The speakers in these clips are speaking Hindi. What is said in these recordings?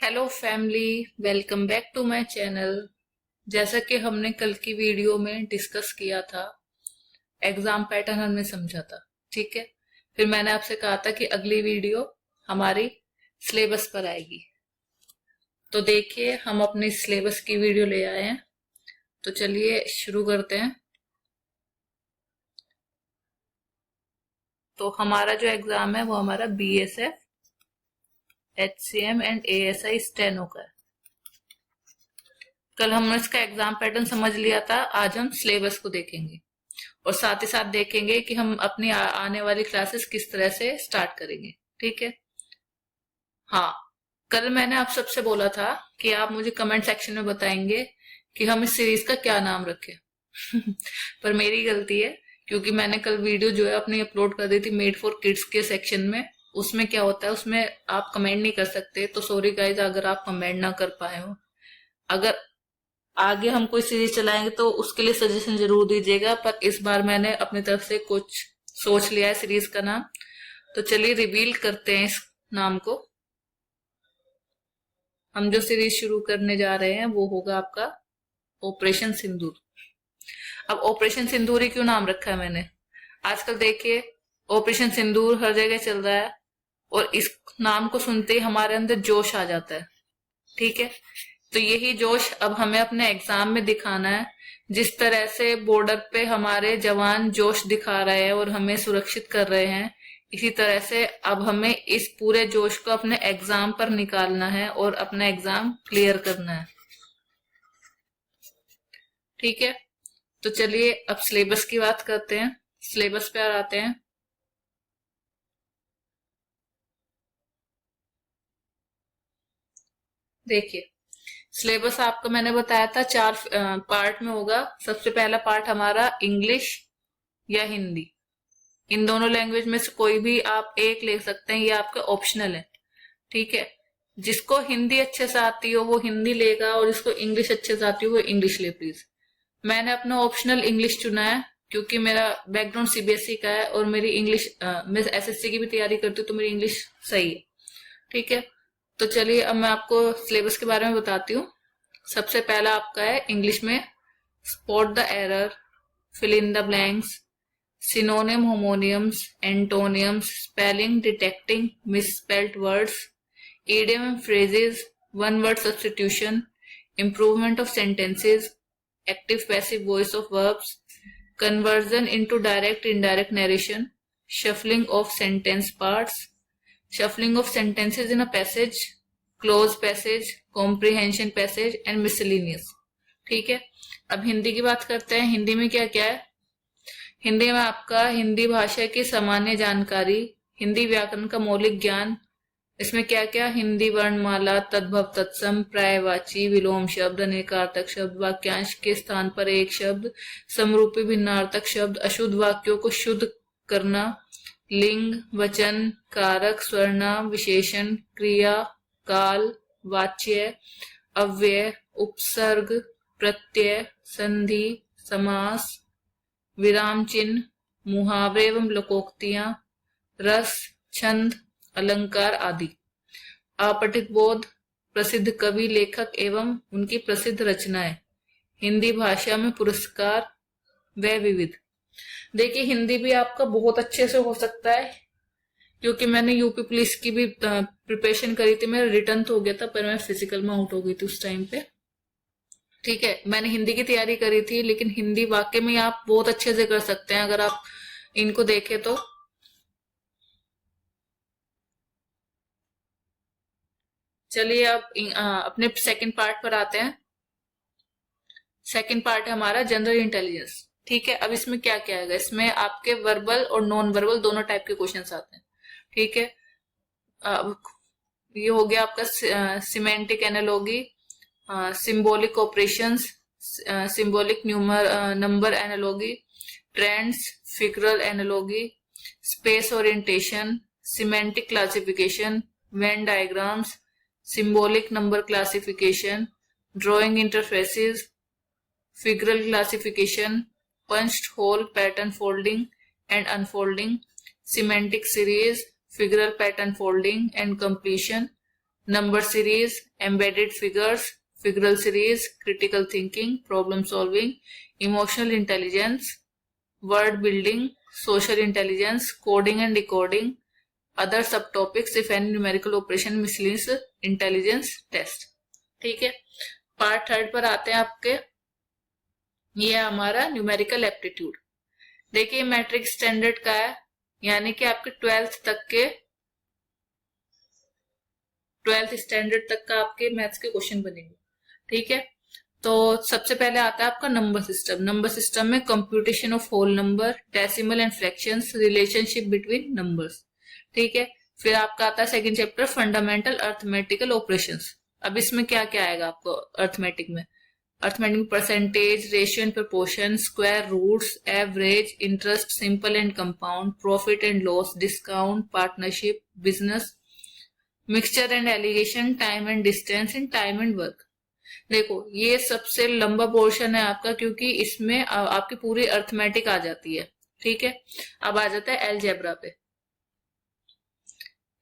Hello family, welcome back to my channel. जैसा कि हमने कल की वीडियो में डिस्कस किया था, एग्जाम पैटर्न हमने समझा था। ठीक है, फिर मैंने आपसे कहा था कि अगली वीडियो हमारी सिलेबस पर आएगी। तो देखिए, हम अपने सिलेबस की वीडियो ले आए हैं। तो चलिए शुरू करते हैं। तो हमारा जो एग्जाम है वो हमारा BSF, HCM and ASI steno का है। कल हमने इसका एग्जाम पैटर्न समझ लिया था, आज हम सिलेबस को देखेंगे और साथ ही साथ देखेंगे कि हम अपनी आने वाली क्लासेस किस तरह से स्टार्ट करेंगे। ठीक है। हाँ, कल मैंने आप सबसे बोला था कि आप मुझे कमेंट सेक्शन में बताएंगे कि हम इस सीरीज का क्या नाम रखें। पर मेरी गलती है, क्योंकि मैंने कल वीडियो जो है अपनी अपलोड कर दी थी मेड फॉर किड्स के सेक्शन में। उसमें क्या होता है, उसमें आप कमेंट नहीं कर सकते। तो सॉरी गाइज अगर आप कमेंट ना कर पाए हो। अगर आगे हम कोई सीरीज चलाएंगे तो उसके लिए सजेशन जरूर दीजिएगा। पर इस बार मैंने अपनी तरफ से कुछ सोच लिया है सीरीज का नाम। तो चलिए रिवील करते हैं इस नाम को। हम जो सीरीज शुरू करने जा रहे हैं वो होगा आपका ऑपरेशन सिंदूर। अब ऑपरेशन सिंदूर ही क्यों नाम रखा है मैंने, आजकल देखिए ऑपरेशन सिंदूर हर जगह चल रहा है और इस नाम को सुनते ही हमारे अंदर जोश आ जाता है। ठीक है, तो यही जोश अब हमें अपने एग्जाम में दिखाना है। जिस तरह से बॉर्डर पे हमारे जवान जोश दिखा रहे हैं और हमें सुरक्षित कर रहे हैं, इसी तरह से अब हमें इस पूरे जोश को अपने एग्जाम पर निकालना है और अपना एग्जाम क्लियर करना है। ठीक है, तो चलिए अब सिलेबस की बात करते हैं। सिलेबस पे आते हैं। देखिए, सिलेबस आपको मैंने बताया था 4 पार्ट में होगा। सबसे पहला पार्ट हमारा इंग्लिश या हिंदी, इन दोनों लैंग्वेज में से कोई भी आप एक ले सकते हैं, ये आपका ऑप्शनल है। ठीक है, जिसको हिंदी अच्छे से आती हो वो हिंदी लेगा और जिसको इंग्लिश अच्छे से आती हो वो इंग्लिश ले प्लीज। मैंने अपना ऑप्शनल इंग्लिश चुना है क्योंकि मेरा बैकग्राउंड CBSE का है और मेरी इंग्लिश मैं SSC की भी तैयारी करती हूँ, तो मेरी इंग्लिश सही है। ठीक है, तो चलिए अब मैं आपको सिलेबस के बारे में बताती हूँ। सबसे पहला आपका है इंग्लिश में spot the error, fill in the blanks, synonym, homonyms, antonyms, spelling, detecting misspelled words, idiom and phrases, one word substitution, improvement of sentences, active passive voice of verbs, conversion into direct indirect narration, shuffling of sentence parts, shuffling of sentences in a passage, close passage, comprehension passage and miscellaneous। ठीक है, अब हिंदी की बात करते हैं। हिंदी में क्या क्या है। हिंदी में आपका हिंदी भाषा की सामान्य जानकारी, हिंदी व्याकरण का मौलिक ज्ञान। इसमें क्या क्या, हिंदी वर्णमाला, तद्भव, तत्सम, पर्यायवाची, विलोम शब्द, अनेकार्थक शब्द, वाक्यांश के स्थान पर एक शब्द, समरूपी भिन्नार्थक शब्द, अशुद्ध वाक्यों को शुद्ध करना, लिंग, वचन, कारक, सर्वनाम, विशेषण, क्रिया, काल, वाच्य, अव्यय, उपसर्ग, प्रत्यय, संधि, समास, विराम चिन्ह, मुहावरे एवं लोकोक्तियां, रस, छंद, अलंकार आदि। आपठित बोध, प्रसिद्ध कवि लेखक एवं उनकी प्रसिद्ध रचनाएं, हिंदी भाषा में पुरस्कार व विविध। देखिए, हिंदी भी आपका बहुत अच्छे से हो सकता है क्योंकि मैंने यूपी पुलिस की भी प्रिपरेशन करी थी। मेरा रिटर्न तो हो गया था पर मैं फिजिकल में आउट हो गई थी उस टाइम पे। ठीक है, मैंने हिंदी की तैयारी करी थी, लेकिन हिंदी वाकई में आप बहुत अच्छे से कर सकते हैं अगर आप इनको देखें तो। चलिए अब अपने सेकंड पार्ट पर आते हैं। सेकंड पार्ट है हमारा जनरल इंटेलिजेंस। ठीक है, अब इसमें क्या क्या है, इसमें आपके वर्बल और नॉन वर्बल दोनों टाइप के क्वेश्चन आते हैं। ठीक है, अब ये हो गया आपका semantic analogy, symbolic operations, symbolic number analogy, trends, figural analogy, space orientation, semantic classification, Venn diagrams, symbolic number classification, drawing interfaces, figural classification, punched hole pattern folding and unfolding, semantic series, figural pattern folding and completion, number series, embedded figures, figural series, critical thinking, problem solving, emotional intelligence, word building, social intelligence, coding and decoding, other subtopics if any numerical operation, miscellaneous intelligence test. ठीक है, पार्ट थर्ड पर आते हैं आपके। ये है हमारा न्यूमेरिकल एप्टीट्यूड। देखिए मैट्रिक स्टैंडर्ड का है, यानी कि आपके ट्वेल्थ स्टैंडर्ड तक का आपके मैथ्स के क्वेश्चन बनेंगे। ठीक है, तो सबसे पहले आता है आपका नंबर सिस्टम। नंबर सिस्टम में computation of whole number, decimal and fractions, relationship between numbers. ठीक है, फिर आपका आता है second chapter fundamental arithmetical operations. अब इसमें क्या क्या आएगा आपको अर्थमेटिक में? Arithmetic percentage, ratio and proportion, square roots, average, interest, simple and compound, profit and loss, discount, partnership, business, mixture and alligation, time and distance in time and work. देखो ये सबसे लंबा पोर्शन है आपका, क्योंकि इसमें आपकी पूरी अर्थमेटिक आ जाती है। ठीक है, अब आ जाता है एलजेब्रा पे।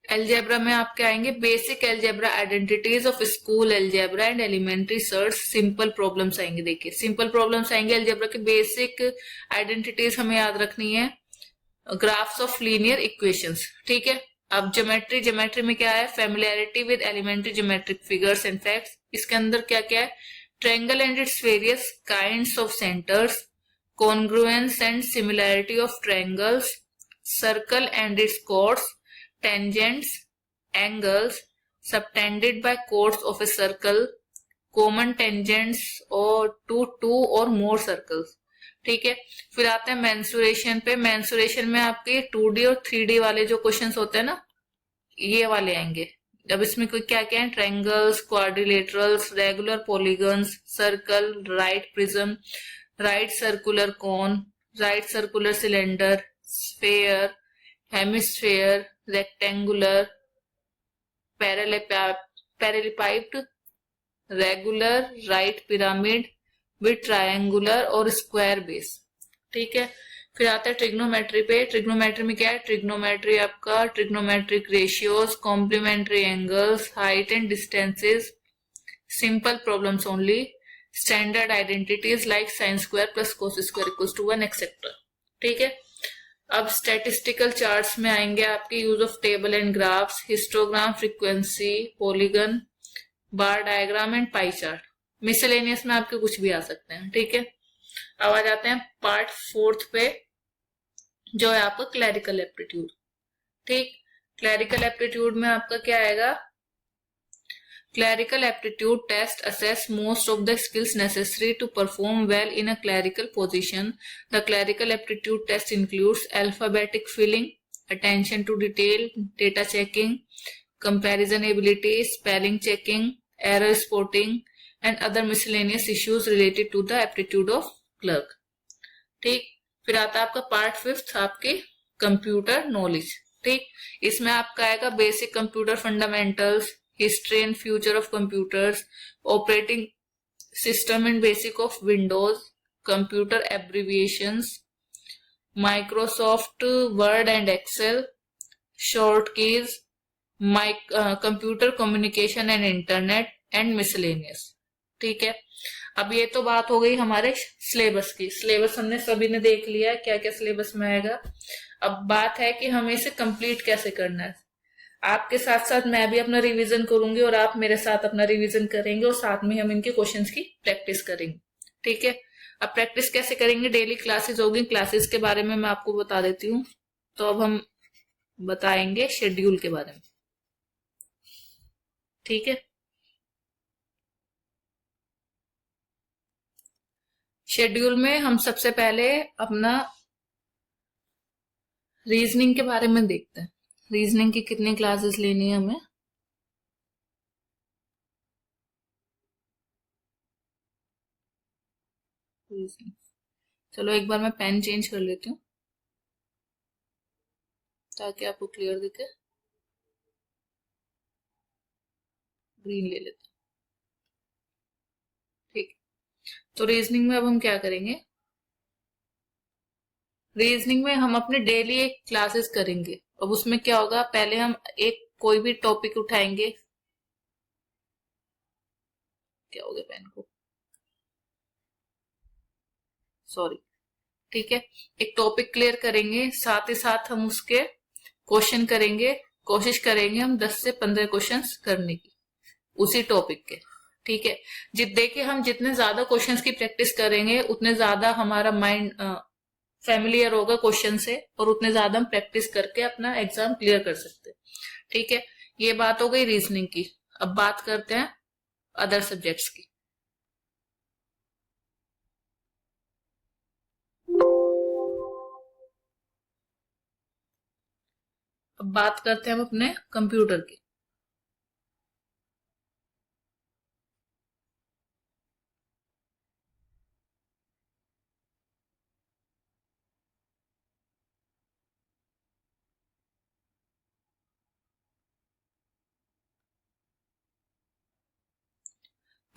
एलजेब्रा में आपके आएंगे basic algebra, identities of school algebra and elementary surds, simple problems आएंगे। देखिए सिंपल प्रॉब्लम्स आएंगे, एलजेब्रा के बेसिक आइडेंटिटीज हमें याद रखनी है, ग्राफ्स ऑफ लीनियर इक्वेशंस। ठीक है, अब ज्योमेट्री में क्या है? Familiarity with elementary geometric figures and facts. इसके अंदर क्या क्या है? Triangle and its various kinds of centres, congruence and similarity of triangles, circle and its chords, tangents, angles, subtended by chords of a circle, common tangents or two or more circles। ठीक है, फिर आते हैं मेंसुरेशन पे। मेंसुरेशन में आपके 2D और 3D वाले जो क्वेश्चंस होते हैं ना, ये वाले आएंगे। अब इसमें कोई क्या क्या है? Triangles, quadrilaterals, regular polygons, circle, right prism, right circular cone, right circular cylinder, sphere, hemisphere, rectangular, parallelepiped, regular, right pyramid with triangular और स्क्वायर बेस। ठीक है, फिर आता है ट्रिग्नोमेट्री पे। ट्रिग्नोमेट्री में क्या है? ट्रिग्नोमेट्री आपका trigonometric ratios, complementary angles, height and distances, simple problems only, standard identities like sine square plus cos square equals to 1 etcetera. ठीक है, अब स्टैटिस्टिकल चार्ट्स में आएंगे आपके use of table and graphs, histogram, frequency, polygon, bar diagram and pie chart. Miscellaneous में आपके कुछ भी आ सकते हैं। ठीक है, अब आ जाते हैं पार्ट फोर्थ पे, जो है आपका क्लरिकल एप्टीट्यूड। ठीक, क्लरिकल एप्टीट्यूड में आपका क्या आएगा? Clerical aptitude test assess most of the skills necessary to perform well in a clerical position. The clerical aptitude test includes alphabetic filling, attention to detail, data checking, comparison ability, spelling checking, error spotting, and other miscellaneous issues related to the aptitude of clerk. ठीक, फिर आता है आपका पार्ट फिफ्थ, आपके कंप्यूटर नॉलेज। ठीक, इसमें आपका आएगा basic computer fundamentals, history and future of computers, operating system and basic of Windows, computer abbreviations, Microsoft Word and Excel, short keys, computer communication and internet and miscellaneous. ठीक है, अब ये तो बात हो गई हमारे सिलेबस की। सिलेबस हमने सभी ने देख लिया है क्या क्या सिलेबस में आएगा। अब बात है कि हमें इसे कंप्लीट कैसे करना है। आपके साथ साथ मैं भी अपना रिवीजन करूंगी और आप मेरे साथ अपना रिवीजन करेंगे और साथ में हम इनके क्वेश्चंस की प्रैक्टिस करेंगे। ठीक है, अब प्रैक्टिस कैसे करेंगे? डेली क्लासेस होगी, क्लासेस के बारे में मैं आपको बता देती हूँ। तो अब हम बताएंगे शेड्यूल के बारे में। ठीक है, शेड्यूल में हम सबसे पहले अपना रीजनिंग के बारे में देखते हैं। रीजनिंग की कितनी क्लासेस लेनी है हमें? चलो एक बार मैं पेन चेंज कर लेती हूँ ताकि आपको क्लियर दिखे। ग्रीन ले लेते हैं। ठीक, तो रीजनिंग में अब हम क्या करेंगे? रीजनिंग में हम अपने डेली एक क्लासेस करेंगे। अब उसमें क्या होगा? पहले हम एक कोई भी टॉपिक उठाएंगे, क्या हो गया पेन को, सॉरी। ठीक है, एक टॉपिक क्लियर करेंगे, साथ ही साथ हम उसके क्वेश्चन करेंगे, कोशिश करेंगे हम 10 से 15 क्वेश्चंस करने की उसी टॉपिक के। ठीक है, देखिए हम जितने ज्यादा क्वेश्चंस की प्रैक्टिस करेंगे उतने ज्यादा हमारा माइंड फैमिलियर होगा क्वेश्चन से, और उतने ज्यादा हम प्रैक्टिस करके अपना एग्जाम क्लियर कर सकते हैं। ठीक है, ये बात हो गई रीजनिंग की। अब बात करते हैं अदर सब्जेक्ट्स की। अब बात करते हैं हम अपने कंप्यूटर की।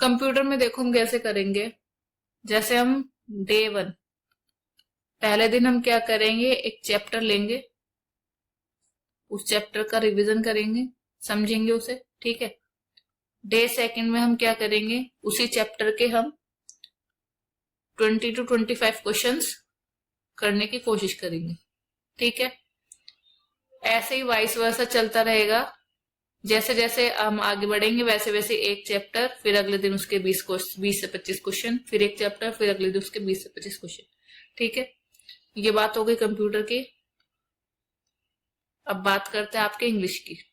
कंप्यूटर में देखो हम कैसे करेंगे। जैसे हम डे 1 पहले दिन हम क्या करेंगे, एक चैप्टर लेंगे, उस चैप्टर का रिवीजन करेंगे, समझेंगे उसे। ठीक है, डे 2 में हम क्या करेंगे, उसी चैप्टर के हम 20 to 25 क्वेश्चंस करने की कोशिश करेंगे। ठीक है, ऐसे ही वाइस वर्सा चलता रहेगा। जैसे जैसे हम आगे बढ़ेंगे वैसे वैसे एक चैप्टर, फिर अगले दिन उसके 20 से 25 क्वेश्चन, फिर एक चैप्टर, फिर अगले दिन उसके 20 से 25 क्वेश्चन। ठीक है, ये बात हो गई कंप्यूटर की। अब बात करते हैं आपके इंग्लिश की।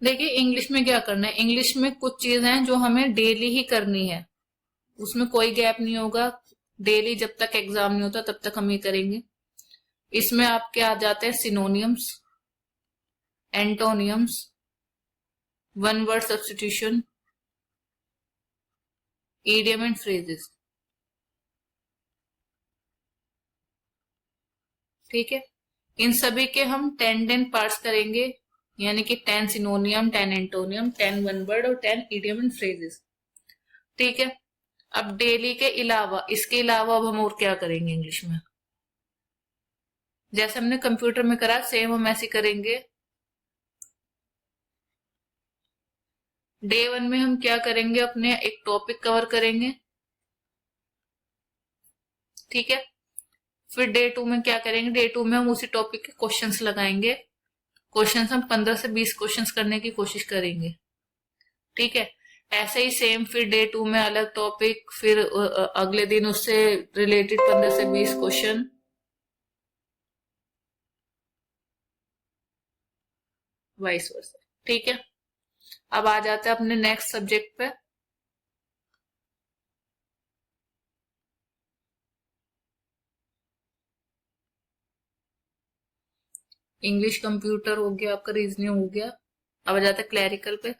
देखिए इंग्लिश में क्या करना है, इंग्लिश में कुछ चीजें हैं जो हमें डेली ही करनी है, उसमें कोई गैप नहीं होगा। डेली जब तक एग्जाम नहीं होता तब तक हम ये करेंगे। इसमें आपके आ जाते हैं synonyms, एंटोनियम्स, one word substitution, idiom and phrases. ठीक है, इन सभी के हम 10 पार्ट्स करेंगे, यानी कि 10 सिनोनियम, 10 एंटोनियम, 10 वन वर्ड और 10 इडियम एंड फ्रेजेस। ठीक है, अब डेली के अलावा, इसके अलावा अब हम और क्या करेंगे इंग्लिश में, जैसे हमने कंप्यूटर में करा सेम हम ऐसे करेंगे। डे 1 में हम क्या करेंगे, अपने एक टॉपिक कवर करेंगे। ठीक है, फिर डे 2 में क्या करेंगे, डे 2 में हम उसी टॉपिक के क्वेश्चंस लगाएंगे। क्वेश्चंस हम 15 से 20 क्वेश्चंस करने की कोशिश करेंगे। ठीक है, ऐसे ही सेम फिर डे 2 में अलग टॉपिक, फिर अगले दिन उससे रिलेटेड 15 से 20 क्वेश्चन, वाइस वर्सा। ठीक है, अब आ जाते हैं अपने नेक्स्ट सब्जेक्ट पे। इंग्लिश, कंप्यूटर हो गया आपका, रीजनिंग हो गया। अब आ जाता है क्लैरिकल पे।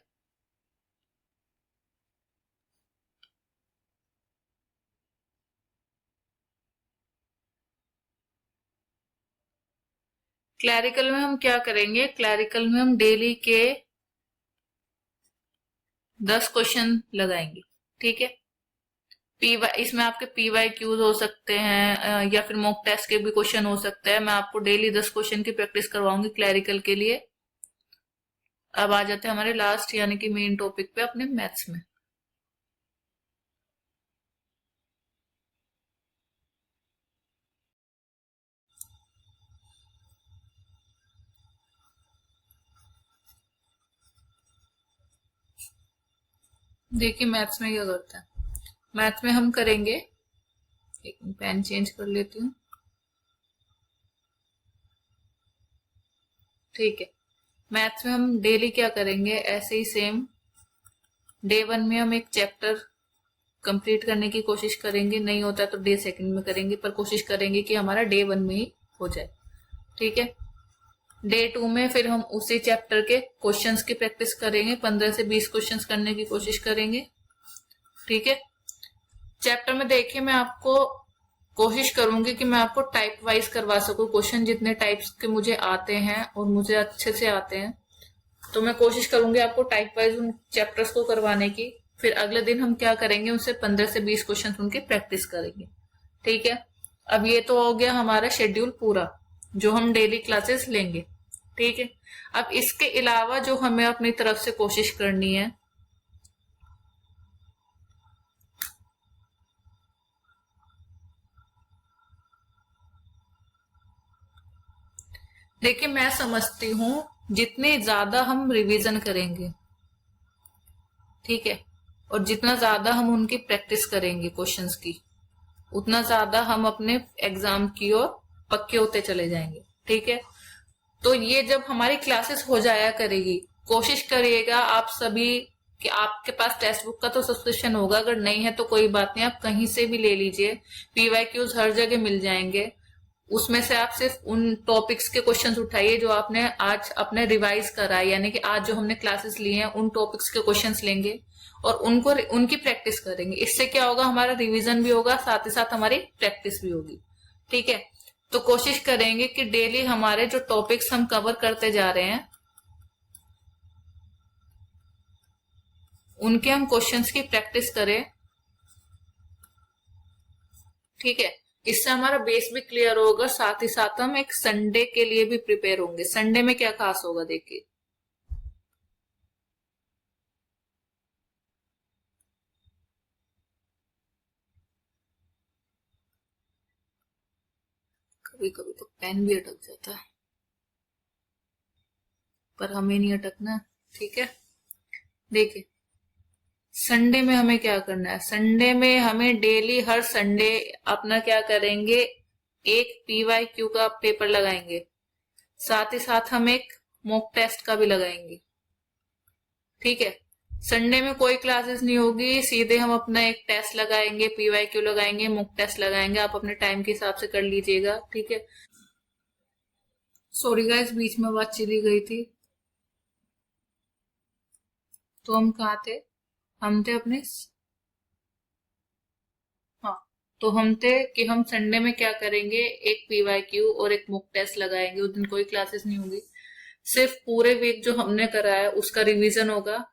क्लैरिकल में हम क्या करेंगे, क्लैरिकल में हम डेली के 10 क्वेश्चन लगाएंगे। ठीक है, इसमें आपके पीवाई क्यूज हो सकते हैं, या फिर मॉक टेस्ट के भी क्वेश्चन हो सकते हैं। मैं आपको डेली 10 क्वेश्चन की प्रैक्टिस करवाऊंगी क्लैरिकल के लिए। अब आ जाते हैं हमारे लास्ट यानी कि मेन टॉपिक पे, अपने मैथ्स में। देखिए मैथ्स में क्या करता है, मैथ्स में हम करेंगे, एक पेन चेंज कर लेती हूँ। ठीक है, मैथ्स में हम डेली क्या करेंगे, ऐसे ही सेम डे 1 में हम एक चैप्टर कंप्लीट करने की कोशिश करेंगे, नहीं होता तो डे 2 में करेंगे, पर कोशिश करेंगे कि हमारा डे 1 में ही हो जाए। ठीक है, डे 2 में फिर हम उसी चैप्टर के क्वेश्चंस की प्रैक्टिस करेंगे, 15 से 20 क्वेश्चंस करने की कोशिश करेंगे। ठीक है, चैप्टर में देखिए मैं आपको कोशिश करूंगी कि मैं आपको टाइप वाइज करवा सकूं क्वेश्चन, जितने टाइप्स के मुझे आते हैं और मुझे अच्छे से आते हैं तो मैं कोशिश करूंगी आपको टाइप वाइज उन चैप्टर्स को करवाने की। फिर अगले दिन हम क्या करेंगे, उनसे 15 से 20 क्वेश्चन उनकी प्रैक्टिस करेंगे। ठीक है, अब ये तो हो गया हमारा शेड्यूल पूरा, जो हम डेली क्लासेस लेंगे। ठीक है, अब इसके अलावा जो हमें अपनी तरफ से कोशिश करनी है, देखिए मैं समझती हूँ जितनी ज्यादा हम रिवीजन करेंगे, ठीक है, और जितना ज्यादा हम उनकी प्रैक्टिस करेंगे क्वेश्चंस की, उतना ज्यादा हम अपने एग्जाम की ओर पक्के होते चले जाएंगे। ठीक है, तो ये जब हमारी क्लासेस हो जाया करेगी, कोशिश करिएगा आप सभी कि आपके पास टेक्स्ट बुक का तो सब्सक्रिप्शन होगा, अगर नहीं है तो कोई बात नहीं, आप कहीं से भी ले लीजिए। पीवाईक्यूज हर जगह मिल जाएंगे, उसमें से आप सिर्फ उन टॉपिक्स के क्वेश्चंस उठाइए जो आपने आज अपने रिवाइज करा है, यानी कि आज जो हमने क्लासेस लिए हैं उन टॉपिक्स के क्वेश्चंस लेंगे और उनको उनकी प्रैक्टिस करेंगे। इससे क्या होगा, हमारा रिवीजन भी होगा, साथ ही साथ हमारी प्रैक्टिस भी होगी। ठीक है, तो कोशिश करेंगे कि डेली हमारे जो टॉपिक्स हम कवर करते जा रहे हैं उनके हम क्वेश्चंस की प्रैक्टिस करें। ठीक है, इससे हमारा बेस भी क्लियर होगा, साथ ही साथ हम एक संडे के लिए भी प्रिपेयर होंगे। संडे में क्या खास होगा, देखिए कभी कभी तो पेन भी अटक जाता है, पर हमें नहीं अटकना। ठीक है, देखिए संडे में हमें क्या करना है, संडे में हमें डेली हर संडे अपना क्या करेंगे, एक पीवाईक्यू का पेपर लगाएंगे, साथ ही साथ हम एक मॉक टेस्ट का भी लगाएंगे। ठीक है, संडे में कोई क्लासेस नहीं होगी, सीधे हम अपना एक टेस्ट लगाएंगे, पीवाईक्यू लगाएंगे, मॉक टेस्ट लगाएंगे, आप अपने टाइम के हिसाब से कर लीजिएगा। ठीक है, सॉरी गाइस बीच में बात चली गई थी। तो हम कहाँ थे, हम थे अपने, हाँ, तो हम थे कि हम संडे में क्या करेंगे, एक पीवाईक्यू और एक मॉक टेस्ट लगाएंगे। उस दिन कोई क्लासेस नहीं होगी, सिर्फ पूरे वीक जो हमने करा है उसका रिवीजन होगा।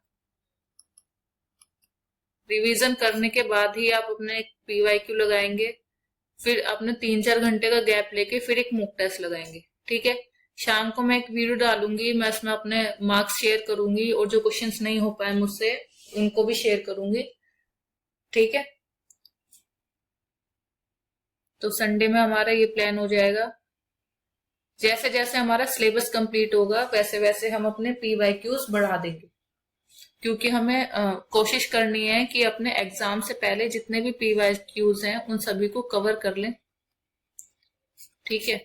रिवीजन करने के बाद ही आप अपने एक पीवाईक्यू लगाएंगे, फिर अपने 3-4 घंटे का गैप लेके फिर एक मॉक टेस्ट लगाएंगे। ठीक है, शाम को मैं एक वीडियो डालूंगी, मैं इसमें अपने मार्क्स शेयर करूंगी और जो क्वेश्चंस नहीं हो पाए मुझसे उनको भी शेयर करूंगी। ठीक है, तो संडे में हमारा ये प्लान हो जाएगा। जैसे जैसे हमारा सिलेबस कंप्लीट होगा वैसे वैसे हम अपने पीवाईक्यूज बढ़ा देंगे, क्योंकि हमें कोशिश करनी है कि अपने एग्जाम से पहले जितने भी पीवाईक्यूज हैं उन सभी को कवर कर लें। ठीक है,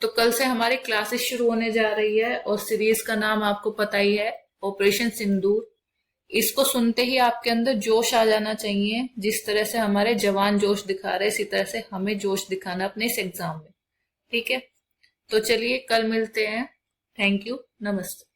तो कल से हमारी क्लासेस शुरू होने जा रही है और सीरीज का नाम आपको पता ही है, ऑपरेशन सिंदूर। इसको सुनते ही आपके अंदर जोश आ जाना चाहिए, जिस तरह से हमारे जवान जोश दिखा रहे इसी तरह से हमें जोश दिखाना अपने इस एग्जाम में। ठीक है, तो चलिए कल मिलते हैं। थैंक यू, नमस्ते।